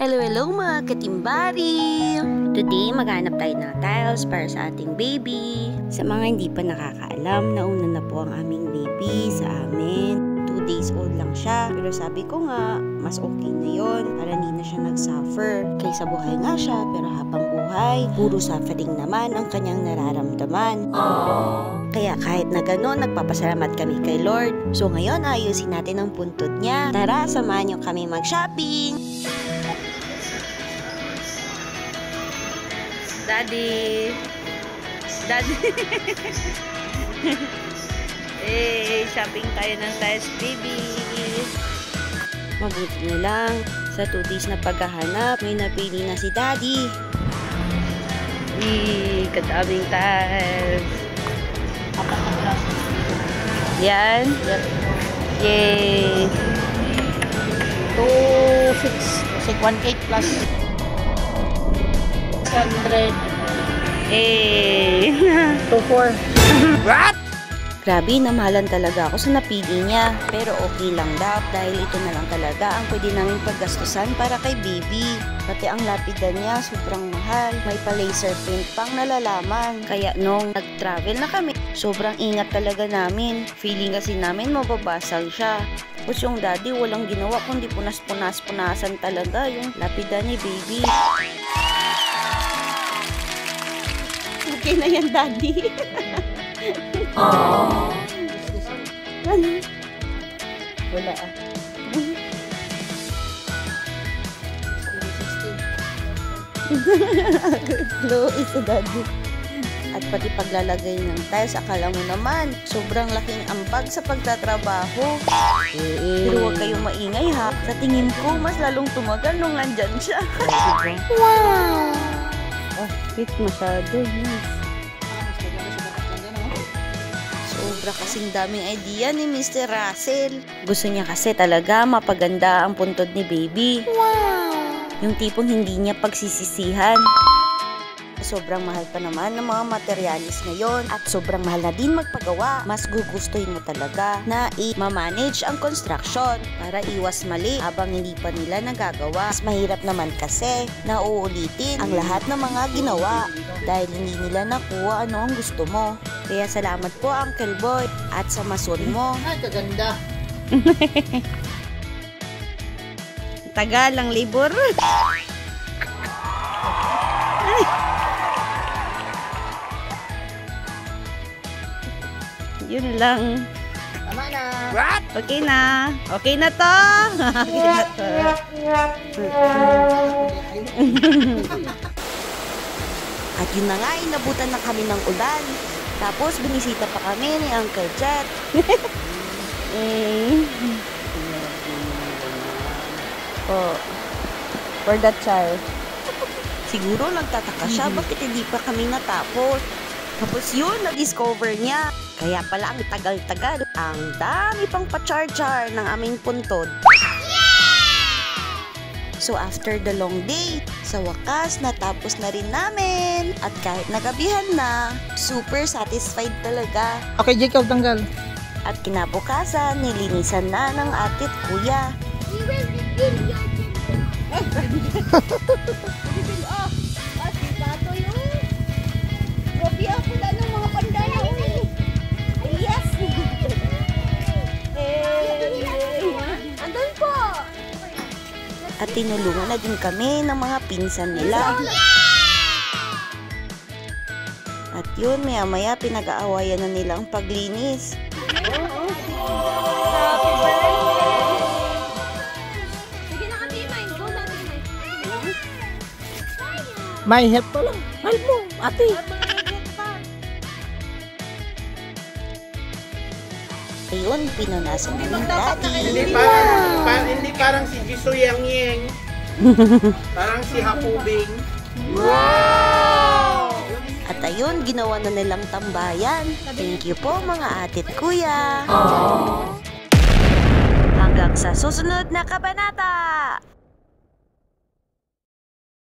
Hello, hello mga katimbari! Today, maghanap tayo ng tiles para sa ating baby. Sa mga hindi pa nakakaalam, nauna na po ang aming baby sa amin. 2 days old lang siya. Pero sabi ko nga, mas okay na yon para hindi na siya nag-suffer. Kaysa buhay nga siya, pero habang buhay, puro suffering naman ang kanyang nararamdaman. Kaya kahit na gano'n, nagpapasalamat kami kay Lord. So ngayon, ayusin natin ang puntod niya. Tara, samahan niyo kami mag-shopping! Daddy! Daddy! Shopping tayo ng tiles, baby! Mabuti na lang. Sa 2 days na paghahanap, may napili na si Daddy. Kadaming tiles. Yan. Yay! 2.6 kasi 1.8 plus 100. 2.4. What? Grabe, namahalan talaga ako sa napili niya. Pero okay lang daw dahil ito na lang talaga ang pwede namin paggastusan para kay baby. Pati ang lapidan niya sobrang mahal. May pa laser print pang nalalaman. Kaya nung nag-travel na kami, sobrang ingat talaga namin. Feeling kasi namin mababasag siya. Tapos yung daddy walang ginawa kundi punas-punasan talaga yung lapidan ni baby. Okay na yan, daddy. Wala ah. Hello, isa daddy. At pati paglalagay ng tiles, akala mo naman, sobrang laking ambag sa pagtatrabaho. Pero huwag kayong maingay ha. Sa tingin ko, mas lalong tumagal nung nandyan siya. Wow! Oh, fit masyado. Yes. Sobra kasing daming idea ni Mr. Russell. Gusto niya kasi talaga mapaganda ang puntod ni baby. Wow! Yung tipong hindi niya pagsisisihan. Sobrang mahal pa naman ng mga materialis ngayon at sobrang mahal na din magpagawa. Mas gugustuhin mo talaga na i-manage ang construction para iwas mali habang hindi pa nila nagagawa. Mas mahirap naman kasi na uulitin ang lahat ng mga ginawa dahil hindi nila nakuha ano ang gusto mo. Kaya salamat po Uncle Boy at sa mason mo. Ay, kaganda. Tagal ang labor. Yun lang. Tama na. What? Okay na. Okay na to. Okay na to. At yun na nga, inabutan na kami ng ulan. Tapos, binisita pa kami ni Uncle Jet. Oh, for that child. Siguro nagtataka siya, bakit hindi pa kami natapos? Tapos yun, na-discover niya. Kaya pala ang tagal-tagal. Ang dami pang pa-char-char ng aming puntod. So after the long day, sa wakas natapos na rin namin. At kahit nagabihan na, super satisfied talaga. Okay, Jacob, tanggal. At kinabukasan, nilinisan na ng ate at kuya. At tinulungan na din kami ng mga pinsan nila. At yun, maya-maya pinag-aawayan na nila ang paglinis. Happy birthday! Sige na kami, May. Go natin, May. May help ko lang. Help mo, ate. Ayun, pinunasan na ni Daddy. Hindi parang si Jisoo Yang Yang. Parang si Hapubing. Wow! At ayun, ginawa na nilang tambayan. Thank you po mga ate at kuya. Hanggang sa susunod na kabanata!